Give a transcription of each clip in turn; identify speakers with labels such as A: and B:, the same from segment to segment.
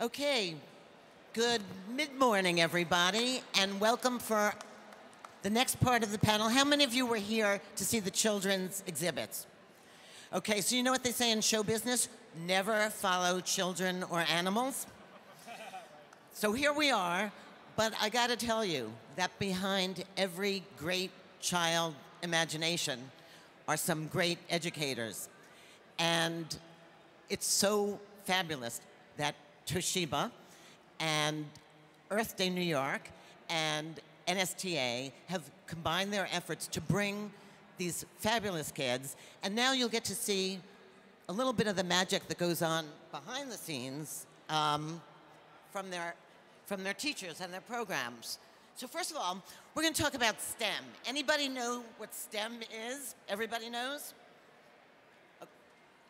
A: Okay, good mid-morning, everybody, and welcome for the next part of the panel. How many of you were here to see the children's exhibits? Okay, so you know what they say in show business? Never follow children or animals. So here we are, but I gotta tell you that behind every great child imagination are some great educators. And it's so fabulous that Toshiba and Earth Day New York and NSTA have combined their efforts to bring these fabulous kids, and now you'll get to see a little bit of the magic that goes on behind the scenes from their teachers and their programs. So first of all, we're going to talk about STEM. Anybody know what STEM is? Everybody knows?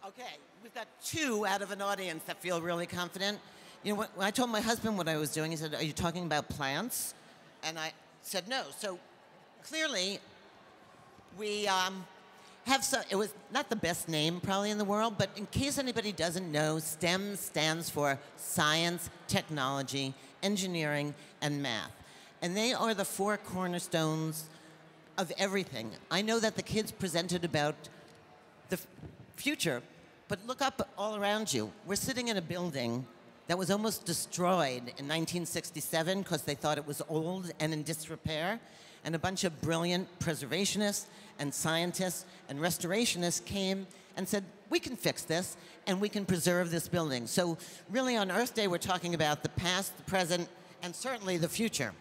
A: Okay, we've got 2 out of an audience that feel really confident. You know, when I told my husband what I was doing, he said, "Are you talking about plants?" And I said no. So clearly, we have some, it was not the best name probably in the world, but in case anybody doesn't know, STEM stands for science, technology, engineering, and math. And they are the 4 cornerstones of everything. I know that the kids presented about the future, but look up all around you. We're sitting in a building that was almost destroyed in 1967 because they thought it was old and in disrepair. And a bunch of brilliant preservationists and scientists and restorationists came and said, we can fix this and we can preserve this building. So really on Earth Day, we're talking about the past, the present, and certainly the future.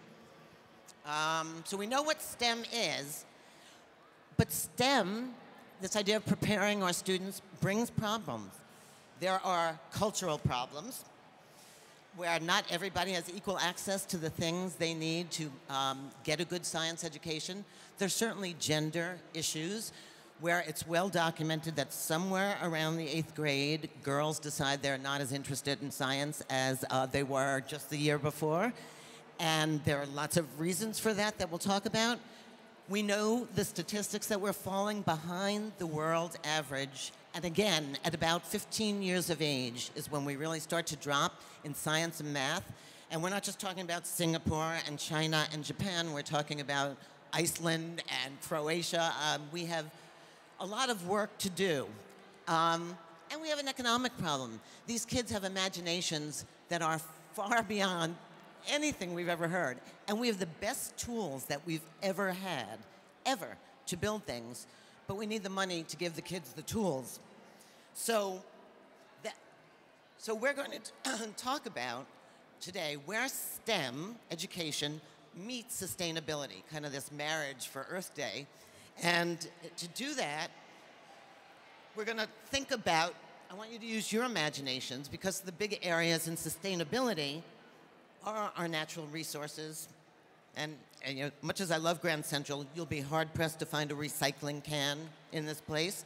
A: So we know what STEM is, but STEM, this idea of preparing our students, brings problems. There are cultural problems where not everybody has equal access to the things they need to get a good science education. There's certainly gender issues where it's well documented that somewhere around the 8th grade, girls decide they're not as interested in science as they were just the year before. And there are lots of reasons for that that we'll talk about. We know the statistics that we're falling behind the world average. And again, at about 15 years of age is when we really start to drop in science and math. And we're not just talking about Singapore and China and Japan. We're talking about Iceland and Croatia. We have a lot of work to do. And we have an economic problem. These kids have imaginations that are far beyond anything we've ever heard. And we have the best tools that we've ever had, ever, to build things. But we need the money to give the kids the tools. So we're going to talk about today where STEM education meets sustainability, kind of this marriage for Earth Day. And to do that, we're going to think about, I want you to use your imaginations, because the big areas in sustainability are our natural resources. And you know, much as I love Grand Central, you'll be hard-pressed to find a recycling can in this place.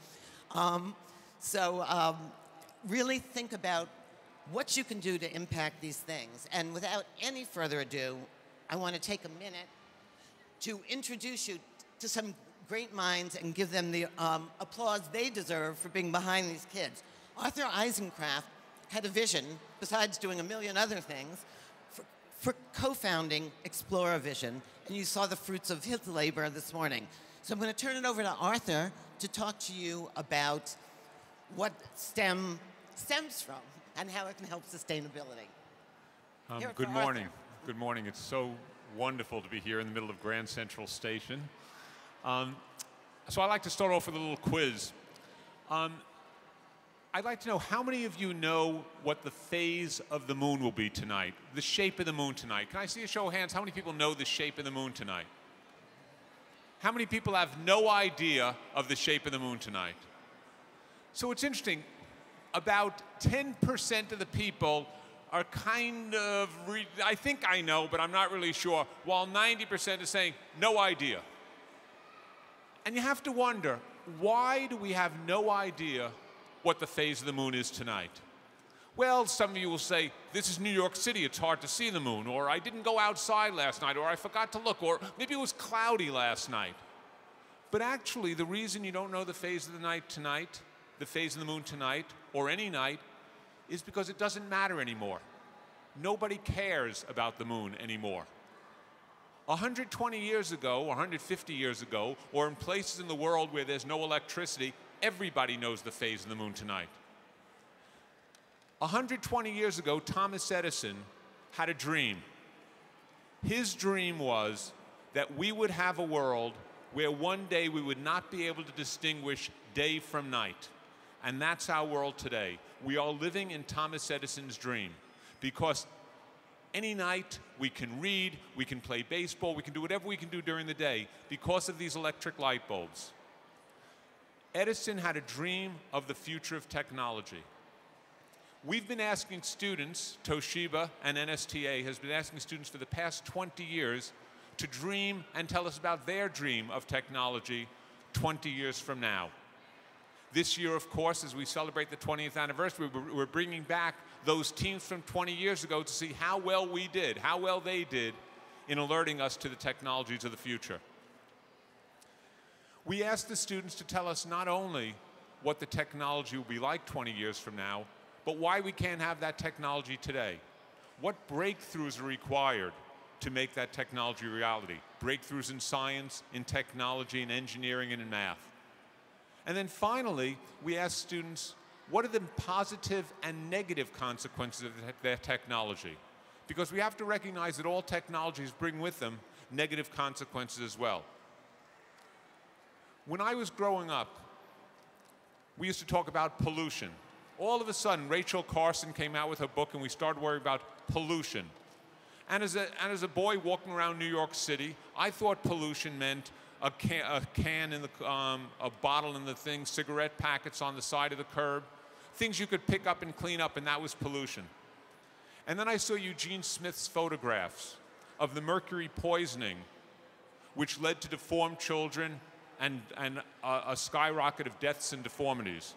A: Really think about what you can do to impact these things. And without any further ado, I want to take a minute to introduce you to some great minds and give them the applause they deserve for being behind these kids. Arthur Eisenkraft had a vision, besides doing a million other things, for co-founding Exploravision, and you saw the fruits of his labor this morning. So I'm going to turn it over to Arthur to talk to you about what STEM stems from and how it can help sustainability.
B: Good morning. Good morning. It's so wonderful to be here in the middle of Grand Central Station. So I'd like to start off with a little quiz. I'd like to know how many of you know what the phase of the moon will be tonight, the shape of the moon tonight. Can I see a show of hands? How many people know the shape of the moon tonight? How many people have no idea of the shape of the moon tonight? So it's interesting, about 10% of the people are kind of, I think I know, but I'm not really sure, while 90% is saying, no idea. And you have to wonder, why do we have no idea what the phase of the moon is tonight? Well, some of you will say, this is New York City, it's hard to see the moon, or I didn't go outside last night, or I forgot to look, or maybe it was cloudy last night. But actually, the reason you don't know the phase of the night tonight, the phase of the moon tonight, or any night, is because it doesn't matter anymore. nobody cares about the moon anymore. 120 years ago, or 150 years ago, or in places in the world where there's no electricity, everybody knows the phase of the moon tonight. 120 years ago, Thomas Edison had a dream. His dream was that we would have a world where one day we would not be able to distinguish day from night. And that's our world today. We are living in Thomas Edison's dream, because any night we can read, we can play baseball, we can do whatever we can do during the day because of these electric light bulbs. Edison had a dream of the future of technology. We've been asking students, Toshiba and NSTA has been asking students for the past 20 years to dream and tell us about their dream of technology 20 years from now. This year, of course, as we celebrate the 20th anniversary, we're bringing back those teams from 20 years ago to see how well we did, how well they did in alerting us to the technologies of the future. We asked the students to tell us not only what the technology will be like 20 years from now, but why we can't have that technology today. What breakthroughs are required to make that technology a reality? Breakthroughs in science, in technology, in engineering, and in math. And then finally, we asked students, what are the positive and negative consequences of their technology? Because we have to recognize that all technologies bring with them negative consequences as well. When I was growing up, we used to talk about pollution. All of a sudden, Rachel Carson came out with her book and we started worrying about pollution. And as a boy walking around New York City, I thought pollution meant a can in the, a bottle in the thing, cigarette packets on the side of the curb, things you could pick up and clean up, and that was pollution. And then I saw Eugene Smith's photographs of the mercury poisoning, which led to deformed children and a skyrocket of deaths and deformities.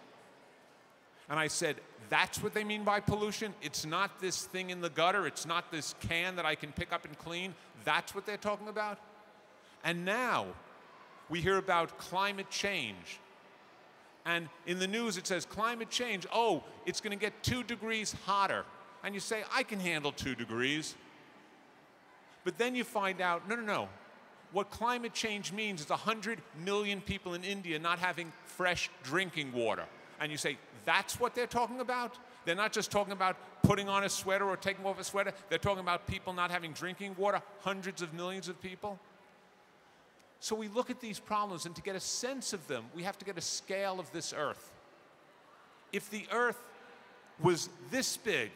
B: And I said, that's what they mean by pollution? It's not this thing in the gutter, it's not this can that I can pick up and clean, that's what they're talking about? And now, we hear about climate change. And in the news it says climate change, oh, it's going to get 2 degrees hotter. And you say, I can handle 2 degrees. But then you find out, no. What climate change means is 100 million people in India not having fresh drinking water. And you say, that's what they're talking about? They're not just talking about putting on a sweater or taking off a sweater. They're talking about people not having drinking water, hundreds of millions of people. So we look at these problems, and to get a sense of them, we have to get a scale of this Earth. If the Earth was this big,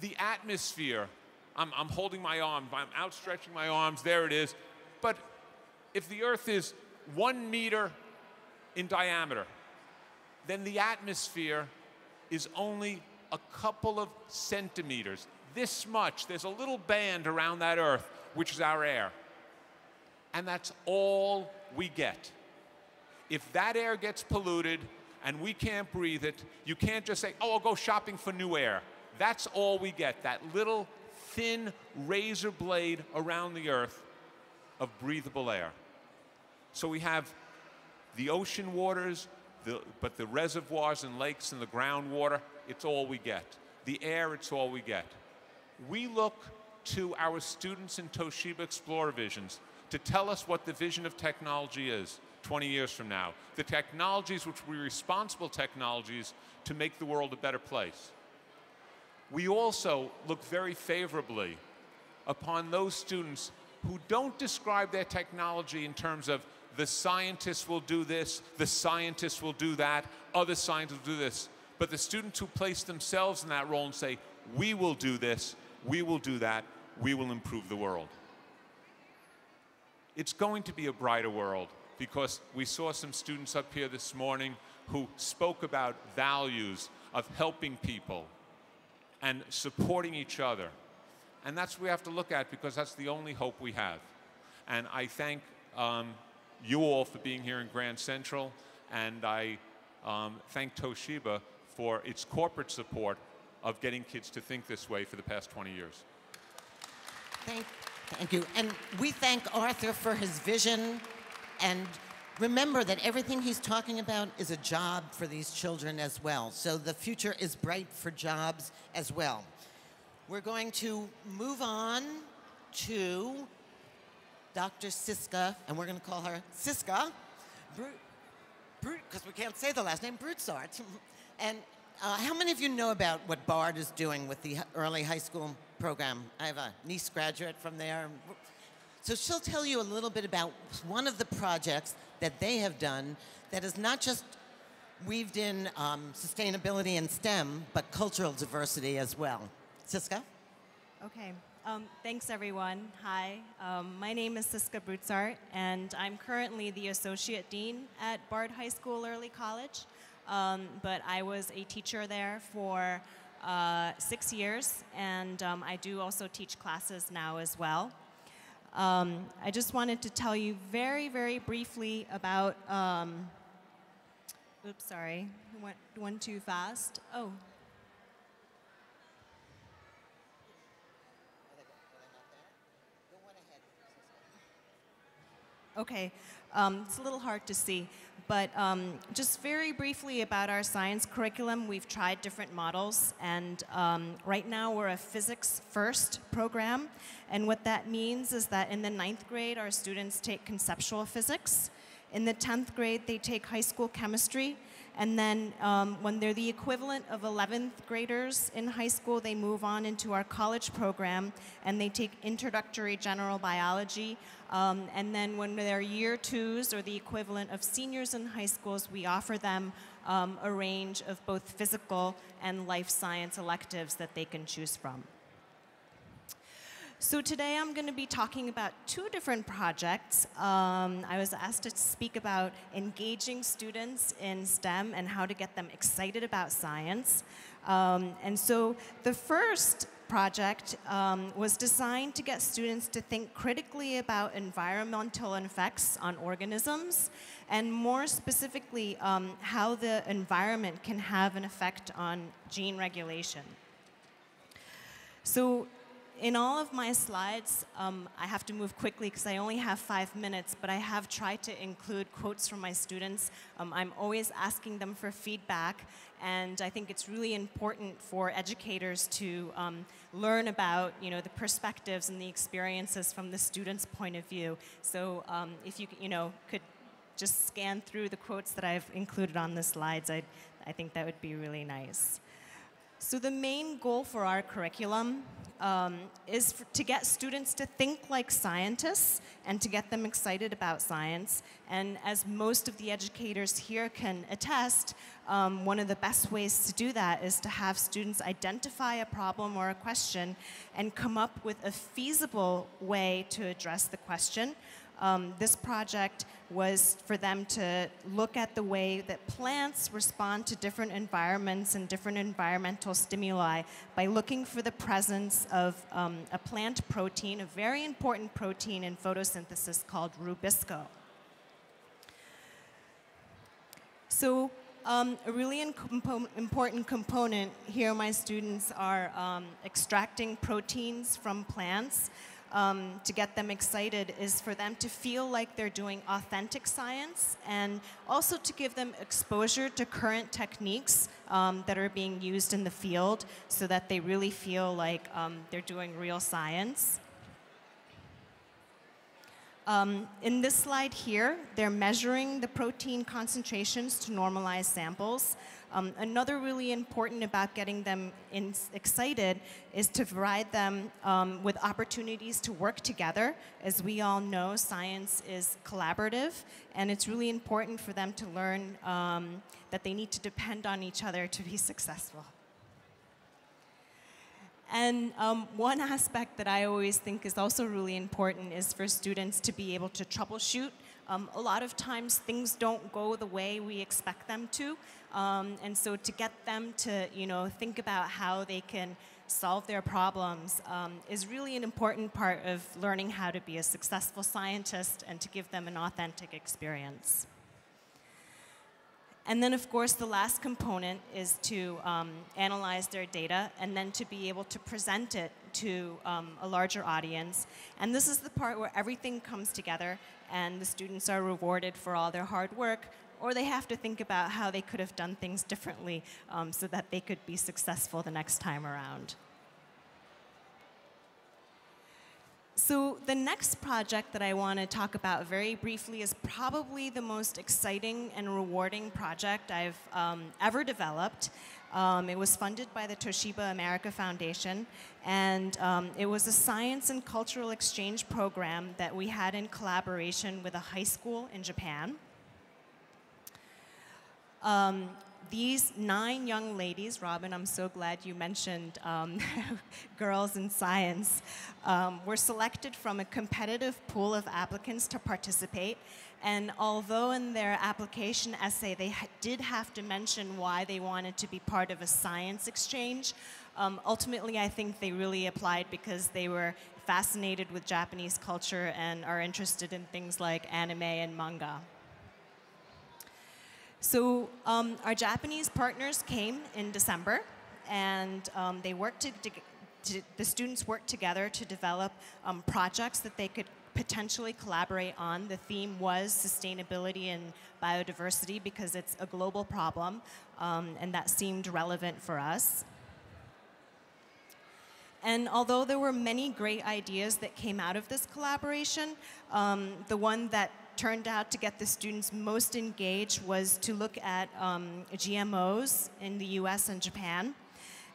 B: the atmosphere, I'm holding my arm, I'm outstretching my arms, there it is. But if the Earth is 1 meter in diameter, then the atmosphere is only a couple of centimeters. This much, there's a little band around that Earth, which is our air. And that's all we get. If that air gets polluted and we can't breathe it, you can't just say, oh, I'll go shopping for new air. That's all we get, that little thin razor blade around the Earth of breathable air. So we have the ocean waters, but the reservoirs and lakes and the groundwater, it's all we get. The air, it's all we get. We look to our students in Toshiba Explorer Visions to tell us what the vision of technology is 20 years from now. The technologies which will be responsible technologies to make the world a better place. We also look very favorably upon those students who don't describe their technology in terms of the scientists will do this, the scientists will do that, other scientists will do this. But the students who place themselves in that role and say, we will do this, we will do that, we will improve the world. It's going to be a brighter world because we saw some students up here this morning who spoke about values of helping people and supporting each other. And that's what we have to look at because that's the only hope we have. And I thank you all for being here in Grand Central, and I thank Toshiba for its corporate support of getting kids to think this way for the past 20 years.
A: Thank you. And we thank Arthur for his vision and remember that everything he's talking about is a job for these children as well. So the future is bright for jobs as well. We're going to move on to Dr. Siska, and we're going to call her Siska, because we can't say the last name, Brutsaert. And how many of you know about what BARD is doing with the early high school program? I have a niece graduate from there. So she'll tell you a little bit about one of the projects that they have done that is not just weaved in sustainability and STEM, but cultural diversity as well. Siska?
C: Okay. Thanks, everyone. Hi. My name is Siska Brutsaert, and I'm currently the Associate Dean at Bard High School Early College. But I was a teacher there for 6 years, and I do also teach classes now as well. I just wanted to tell you very, very briefly about, oops, sorry, went too fast. Oh. Okay, it's a little hard to see, but just very briefly about our science curriculum, we've tried different models, and right now we're a physics first program, and what that means is that in the 9th grade, our students take conceptual physics. In the 10th grade, they take high school chemistry, and then when they're the equivalent of 11th graders in high school, they move on into our college program, and they take introductory general biology. And then when they're year 2s, or the equivalent of seniors in high schools, we offer them a range of both physical and life science electives that they can choose from. So today I'm going to be talking about 2 different projects. I was asked to speak about engaging students in STEM and how to get them excited about science. And so the first project was designed to get students to think critically about environmental effects on organisms, and more specifically, how the environment can have an effect on gene regulation. So in all of my slides, I have to move quickly because I only have 5 minutes, but I have tried to include quotes from my students. I'm always asking them for feedback, and I think it's really important for educators to learn about, the perspectives and the experiences from the student's point of view. So if you, could just scan through the quotes that I've included on the slides, I think that would be really nice. So the main goal for our curriculum is to get students to think like scientists and to get them excited about science. And as most of the educators here can attest, one of the best ways to do that is to have students identify a problem or a question and come up with a feasible way to address the question. This project was for them to look at the way that plants respond to different environments and different environmental stimuli by looking for the presence of a plant protein, a very important protein in photosynthesis called rubisco. So a really important component here, my students are extracting proteins from plants. To get them excited is for them to feel like they're doing authentic science, and also to give them exposure to current techniques that are being used in the field so that they really feel like they're doing real science. In this slide here, they're measuring the protein concentrations to normalize samples. Another really important about getting them excited is to provide them with opportunities to work together. As we all know, science is collaborative, and it's really important for them to learn that they need to depend on each other to be successful. And one aspect that I always think is also really important is for students to be able to troubleshoot. A lot of times things don't go the way we expect them to, and so to get them to think about how they can solve their problems is really an important part of learning how to be a successful scientist and to give them an authentic experience. And then, of course, the last component is to analyze their data and then to be able to present it to a larger audience. And this is the part where everything comes together and the students are rewarded for all their hard work, or they have to think about how they could have done things differently so that they could be successful the next time around. So the next project that I want to talk about very briefly is probably the most exciting and rewarding project I've ever developed. It was funded by the Toshiba America Foundation, and it was a science and cultural exchange program that we had in collaboration with a high school in Japan. These 9 young ladies, Robin, I'm so glad you mentioned girls in science, were selected from a competitive pool of applicants to participate. And although in their application essay they did have to mention why they wanted to be part of a science exchange, ultimately I think they really applied because they were fascinated with Japanese culture and are interested in things like anime and manga. So our Japanese partners came in December, and they worked the students worked together to develop projects that they could potentially collaborate on. The theme was sustainability and biodiversity because it's a global problem, and that seemed relevant for us. And although there were many great ideas that came out of this collaboration, the one that turned out to get the students most engaged was to look at GMOs in the US and Japan.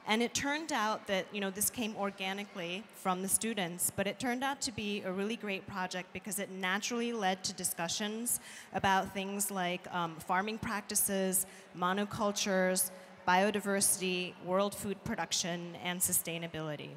C: And it turned out that, this came organically from the students, but it turned out to be a really great project because it naturally led to discussions about things like farming practices, monocultures, biodiversity, world food production, and sustainability.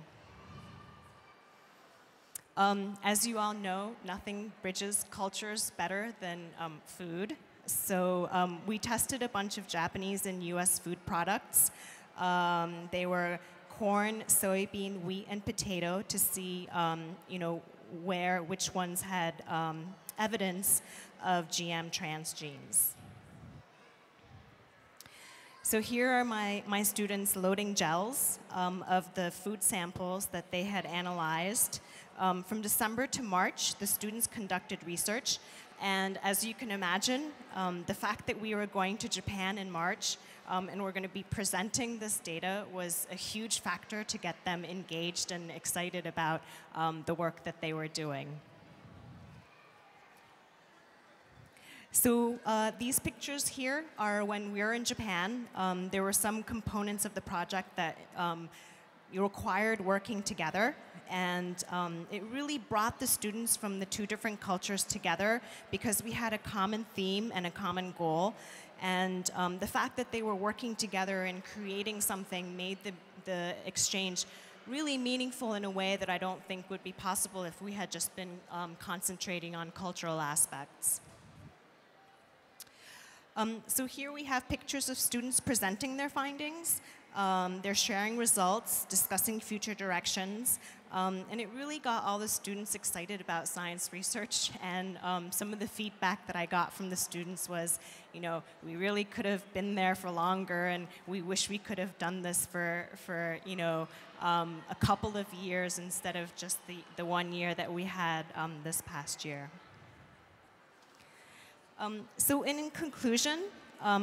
C: As you all know, nothing bridges cultures better than food. So we tested a bunch of Japanese and US food products. They were corn, soybean, wheat, and potato to see, which ones had evidence of GM transgenes. So here are my students loading gels of the food samples that they had analyzed. From December to March, the students conducted research, and as you can imagine, the fact that we were going to Japan in March and we're going to be presenting this data was a huge factor to get them engaged and excited about the work that they were doing. So these pictures here are when we were in Japan. There were some components of the project that required working together. And it really brought the students from the 2 different cultures together because we had a common theme and a common goal. And the fact that they were working together and creating something made the exchange really meaningful in a way that I don't think would be possible if we had just been concentrating on cultural aspects. So here we have pictures of students presenting their findings. They're sharing results, discussing future directions, and it really got all the students excited about science research. And some of the feedback that I got from the students was, we really could have been there for longer, and we wish we could have done this for a couple of years instead of just the 1 year that we had this past year. So in conclusion,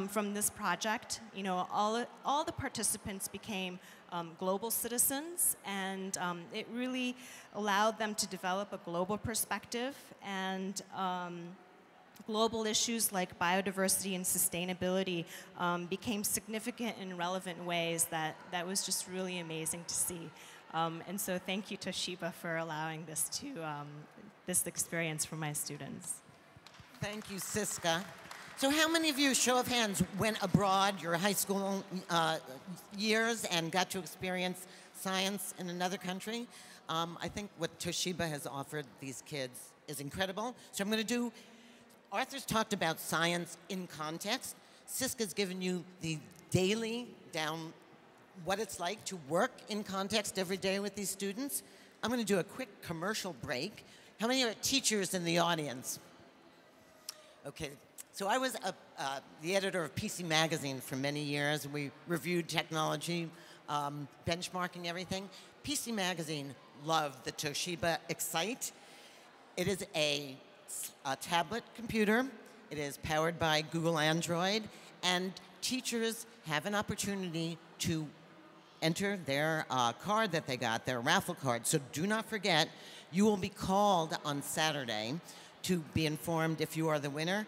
C: from this project, all the participants became global citizens, and it really allowed them to develop a global perspective, and global issues like biodiversity and sustainability became significant in relevant ways that was just really amazing to see. And so thank you, Toshiba, for allowing this experience for my students.
A: Thank you, Siska. So how many of you, show of hands, went abroad your high school years and got to experience science in another country? I think what Toshiba has offered these kids is incredible. So I'm going to do, Arthur's talked about science in context. Siska's given you the daily down what it's like to work in context every day with these students. I'm going to do a quick commercial break. How many are teachers in the audience? Okay, So I was the editor of PC Magazine for many years. We reviewed technology, benchmarking everything. PC Magazine loved the Toshiba Excite. It is a tablet computer. It is powered by Google Android, and teachers have an opportunity to enter their card that they got, their raffle card. So do not forget, you will be called on Saturday to be informed if you are the winner.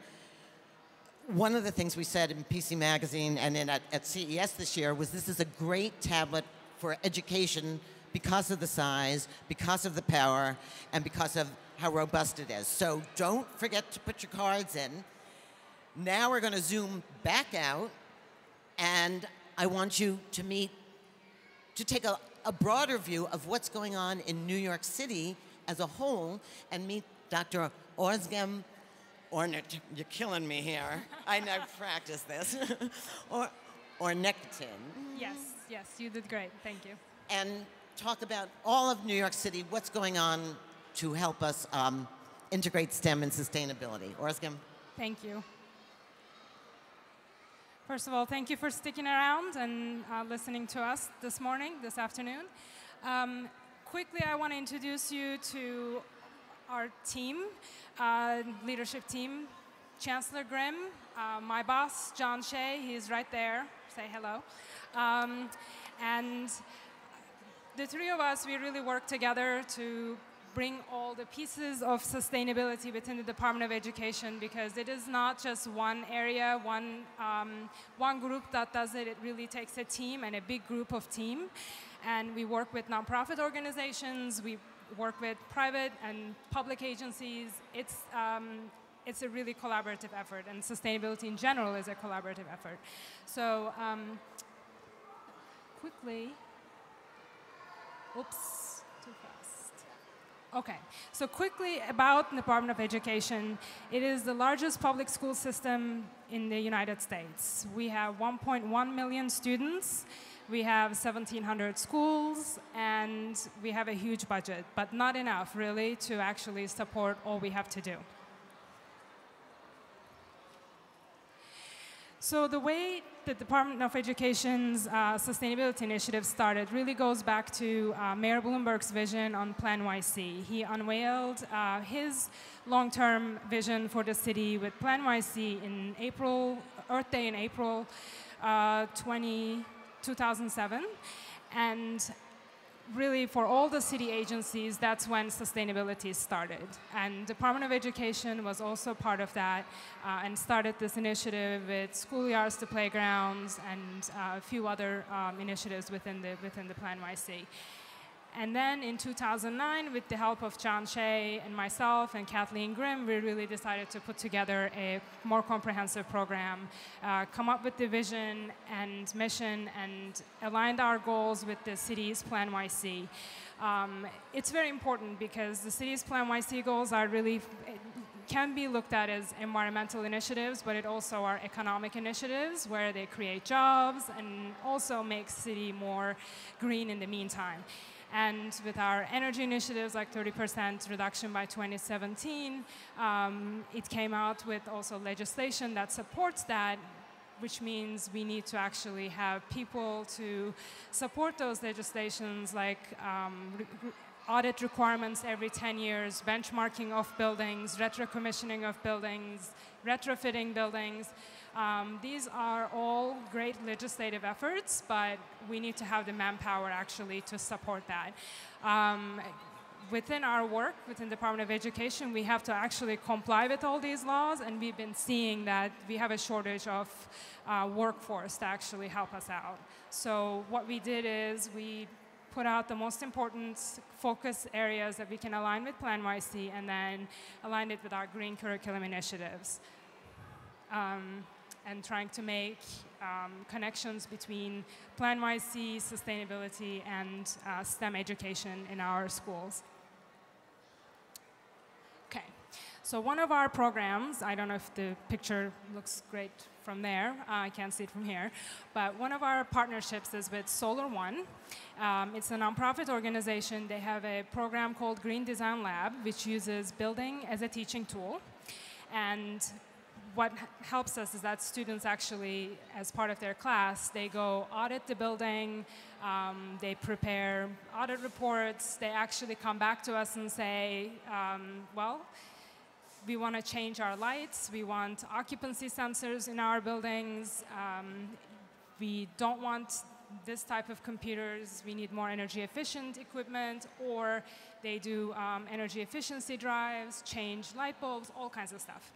A: One of the things we said in PC Magazine and at CES this year was this is a great tablet for education because of the size, because of the power, and because of how robust it is. So don't forget to put your cards in. Now we're going to zoom back out, and I want you to take a broader view of what's going on in New York City as a whole and meet Dr. Ozgem. You're killing me here. I never practiced this. Ornektekin.
D: Yes, you did great. Thank you.
A: And talk about all of New York City, what's going on to help us integrate STEM and sustainability. Ozgem.
D: Thank you. First of all, thank you for sticking around and listening to us this afternoon. Quickly, I want to introduce you to our team, leadership team. Chancellor Grimm, my boss, John Shea, he's right there. Say hello. And the three of us, we really work together to bring all the pieces of sustainability within the Department of Education, because it is not just one area, one group that does it. It really takes a team and a big group of team. And we work with nonprofit organizations, we work with private and public agencies. It's a really collaborative effort, and sustainability in general is a collaborative effort. So quickly, oops, too fast. Okay, so quickly about the Department of Education. It is the largest public school system in the United States. We have 1.1 million students. We have 1,700 schools, and we have a huge budget, but not enough, really, to actually support all we have to do. So the way the Department of Education's sustainability initiative started really goes back to Mayor Bloomberg's vision on Plan YC. He unveiled his long-term vision for the city with Plan YC in April, Earth Day in April 2007, and really for all the city agencies, that's when sustainability started. And Department of Education was also part of that and started this initiative with schoolyards to playgrounds and a few other initiatives within the Plan YC. And then in 2009, with the help of John Shea and myself and Kathleen Grimm, we really decided to put together a more comprehensive program, come up with the vision and mission, and aligned our goals with the city's Plan YC. It's very important because the city's Plan YC goals are really, can be looked at as environmental initiatives, but it also are economic initiatives where they create jobs and also make city more green in the meantime. And with our energy initiatives, like 30% reduction by 2017, it came out with also legislation that supports that, which means we need to actually have people to support those legislations, like audit requirements every 10 years, benchmarking of buildings, retro-commissioning of buildings, retrofitting buildings. These are all great legislative efforts, but we need to have the manpower actually to support that. Within our work, within the Department of Education, we have to actually comply with all these laws, and we've been seeing that we have a shortage of workforce to actually help us out. So what we did is we put out the most important focus areas that we can align with Plan YC, and then align it with our green curriculum initiatives. And trying to make connections between Plan YC, sustainability, and STEM education in our schools. Okay, so one of our programs, I don't know if the picture looks great from there, I can't see it from here, but one of our partnerships is with Solar One. It's a nonprofit organization. They have a program called Green Design Lab, which uses building as a teaching tool. And what helps us is that students actually, as part of their class, they go audit the building, they prepare audit reports, they actually come back to us and say, well, we want to change our lights, we want occupancy sensors in our buildings, we don't want this type of computers, we need more energy efficient equipment, or they do energy efficiency drives, change light bulbs, all kinds of stuff.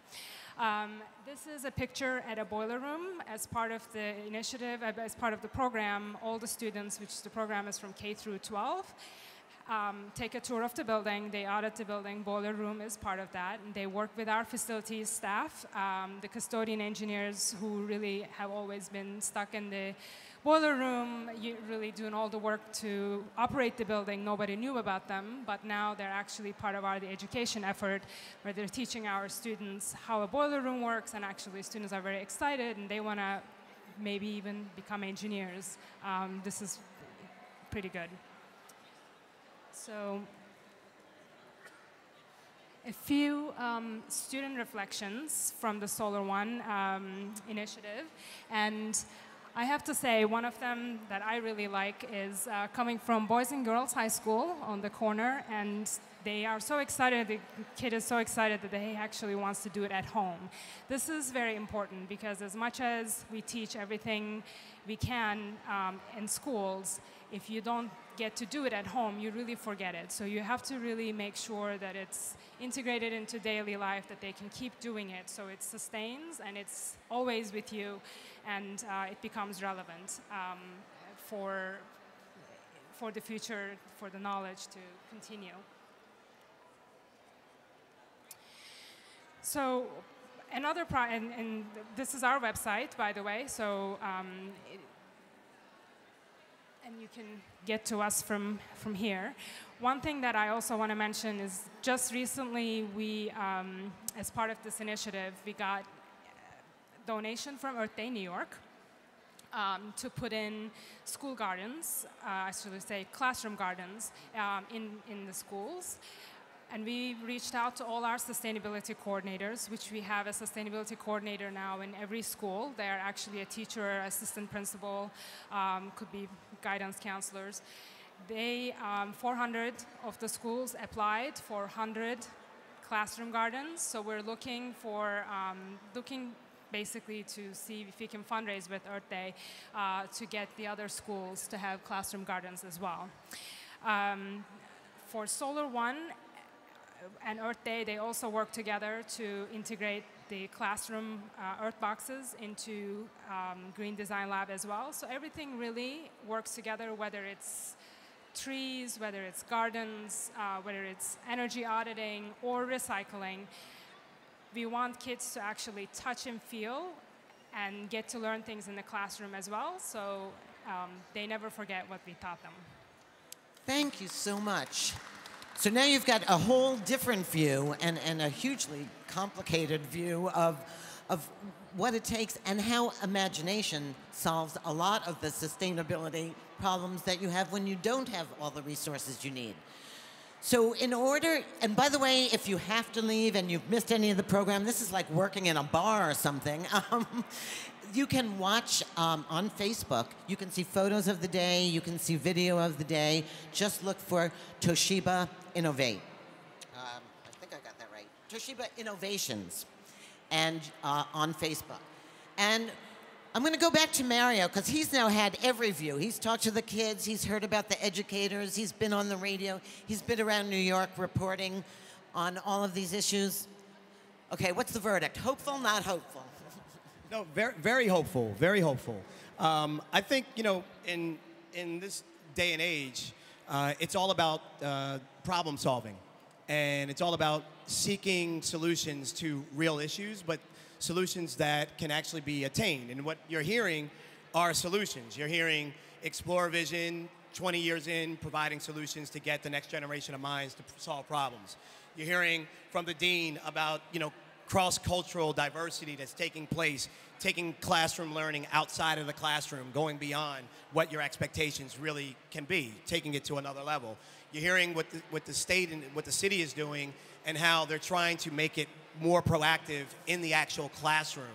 D: This is a picture at a boiler room as part of the initiative, as part of the program. All the students, which the program is from K through 12, take a tour of the building, they audit the building, boiler room is part of that, and they work with our facilities staff, the custodian engineers who really have always been stuck in the boiler room, really doing all the work to operate the building. Nobody knew about them, but now they're actually part of the education effort where they're teaching our students how a boiler room works, and actually students are very excited and they want to maybe even become engineers. This is pretty good. So a few student reflections from the Solar One initiative, and I have to say, one of them that I really like is coming from Boys and Girls High School on the corner, and they are so excited, the kid is so excited that he actually wants to do it at home. This is very important because as much as we teach everything we can in schools, if you don't get to do it at home, you really forget it. So you have to really make sure that it's integrated into daily life, that they can keep doing it so it sustains and it's always with you, and it becomes relevant for the future, for the knowledge to continue. So another and this is our website, by the way, so and you can get to us from here. One thing that I also want to mention is just recently we, as part of this initiative, we got a donation from Earth Day New York to put in school gardens, I should say classroom gardens in the schools. And we reached out to all our sustainability coordinators, which we have a sustainability coordinator now in every school. They are actually a teacher, assistant principal, could be guidance counselors. They, 400 of the schools applied for 100 classroom gardens. So we're looking for, basically to see if we can fundraise with Earth Day to get the other schools to have classroom gardens as well. For Solar One and Earth Day, they also work together to integrate the classroom earth boxes into Green Design Lab as well. So everything really works together, whether it's trees, whether it's gardens, whether it's energy auditing or recycling. We want kids to actually touch and feel and get to learn things in the classroom as well, so they never forget what we taught them.
A: Thank you so much. So now you've got a whole different view and a hugely complicated view of what it takes and how imagination solves a lot of the sustainability problems that you have when you don't have all the resources you need. So in order, and by the way, if you have to leave and you've missed any of the program, this is like working in a bar or something. You can watch on Facebook. You can see photos of the day. You can see video of the day. Just look for Toshiba Innovate. I think I got that right. Toshiba Innovations, and on Facebook. And I'm going to go back to Mario because he's now had every view. He's talked to the kids. He's heard about the educators. He's been on the radio. He's been around New York reporting on all of these issues. Okay, what's the verdict? Hopeful, not hopeful?
E: No, very, very hopeful, very hopeful. I think, you know, in this day and age, it's all about problem solving. And it's all about seeking solutions to real issues, but solutions that can actually be attained. And what you're hearing are solutions. You're hearing Explore Vision, 20 years in, providing solutions to get the next generation of minds to solve problems. You're hearing from the dean about, you know, cross-cultural diversity that's taking place, taking classroom learning outside of the classroom, going beyond what your expectations really can be, taking it to another level. You're hearing what the state and what the city is doing and how they're trying to make it more proactive in the actual classroom.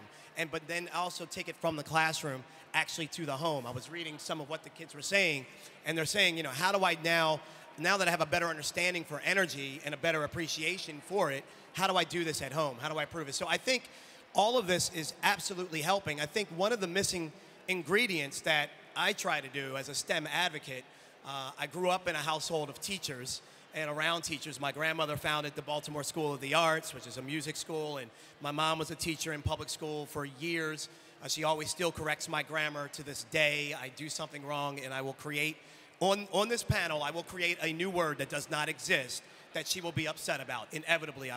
E: But then also take it from the classroom actually to the home. I was reading some of what the kids were saying, and they're saying, you know, how do I now that I have a better understanding for energy and a better appreciation for it, how do I do this at home? How do I prove it? So I think all of this is absolutely helping. I think one of the missing ingredients that I try to do as a STEM advocate, I grew up in a household of teachers and around teachers. My grandmother founded the Baltimore School of the Arts, which is a music school, and my mom was a teacher in public school for years. She always still corrects my grammar to this day. I do something wrong, and I will create, on this panel, I will create a new word that does not exist that she will be upset about. Inevitably,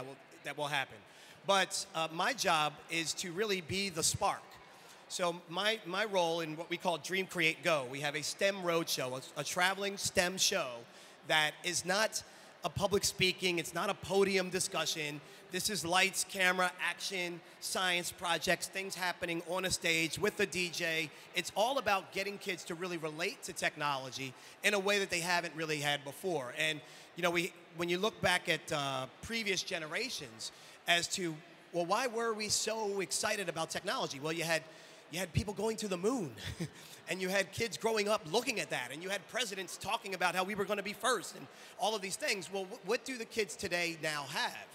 E: that will happen. But my job is to really be the spark. So my role in what we call Dream, Create, Go, we have a STEM roadshow, a traveling STEM show that is not a public speaking, it's not a podium discussion. This is lights, camera, action, science projects, things happening on a stage with a DJ. It's all about getting kids to really relate to technology in a way that they haven't really had before. And you know, when you look back at previous generations as to, well, why were we so excited about technology? Well, you had people going to the moon, and you had kids growing up looking at that, and you had presidents talking about how we were going to be first, and all of these things. Well, what do the kids today now have?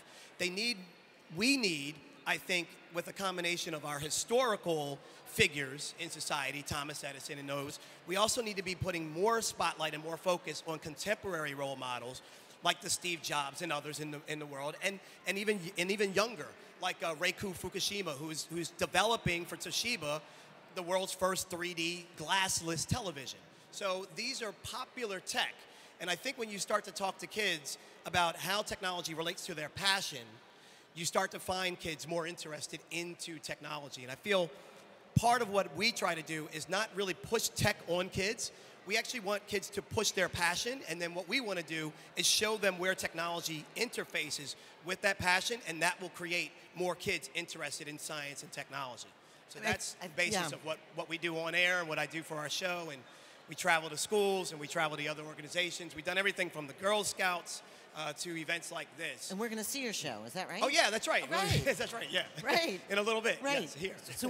E: We need, I think, with a combination of our historical figures in society, Thomas Edison and those, we also need to be putting more spotlight and more focus on contemporary role models like the Steve Jobs and others in the world, and even younger, like Reiku Fukushima, who's developing for Toshiba the world's first 3D glassless television. So these are popular tech, and I think when you start to talk to kids about how technology relates to their passion, you start to find kids more interested into technology. And I feel part of what we try to do is not really push tech on kids. We actually want kids to push their passion, and then what we want to do is show them where technology interfaces with that passion, and that will create more kids interested in science and technology. So that's the basis of what we do on air and what I do for our show. And we travel to schools, and we travel to other organizations. We've done everything from the Girl Scouts to events like this.
A: And we're going to see your show, is that right?
E: Oh, yeah, that's right.
A: Oh, right.
E: That's right, yeah.
A: Right.
E: In a little bit,
A: right.
E: yes, here.
A: So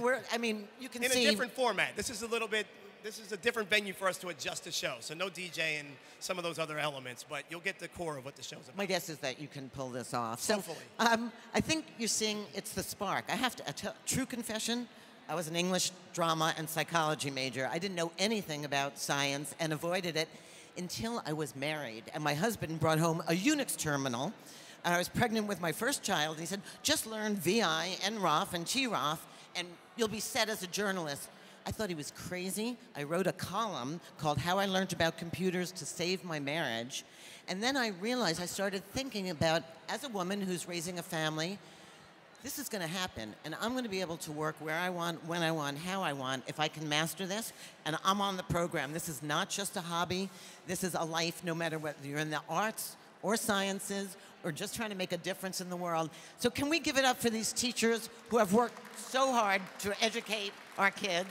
A: you can
E: in
A: see.
E: In a different format. This is a different venue for us to adjust the show. So no DJ and some of those other elements, but you'll get the core of what the show's about.
A: My guess is that you can pull this off.
E: Hopefully.
A: So I think you're seeing it's the spark. I have to, true confession, I was an English, drama, and psychology major. I didn't know anything about science and avoided it until I was married. And my husband brought home a Unix terminal. And I was pregnant with my first child. And he said, just learn VI, NROF, and TROF, and you'll be set as a journalist. I thought he was crazy. I wrote a column called How I Learned About Computers to Save My Marriage. And then I realized, I started thinking about, as a woman who's raising a family, this is going to happen, and I'm going to be able to work where I want, when I want, how I want, if I can master this, and I'm on the program. This is not just a hobby. This is a life, no matter whether you're in the arts or sciences or just trying to make a difference in the world. So can we give it up for these teachers who have worked so hard to educate our kids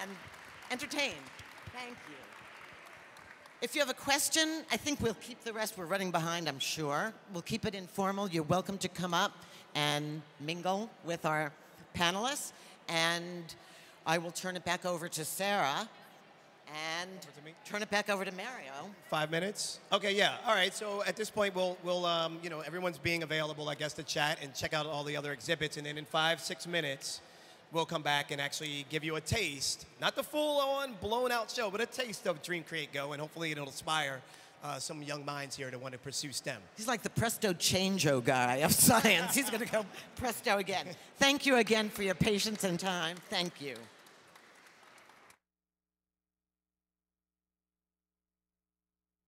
A: and entertain? Thank you. If you have a question, I think we'll keep the rest. We're running behind, I'm sure. We'll keep it informal. You're welcome to come up and mingle with our panelists. And I will turn it back over to Sarah and turn it back over to Mario.
E: 5 minutes? Okay, yeah. All right, so at this point, we'll everyone's being available, I guess, to chat and check out all the other exhibits. And then in 5-6 minutes, we'll come back and actually give you a taste, not the full-on, blown-out show, but a taste of Dream, Create, Go, and hopefully it'll inspire some young minds here to want to pursue STEM.
A: He's like the presto changeo guy of science. He's going to go presto again. Thank you again for your patience and time. Thank you.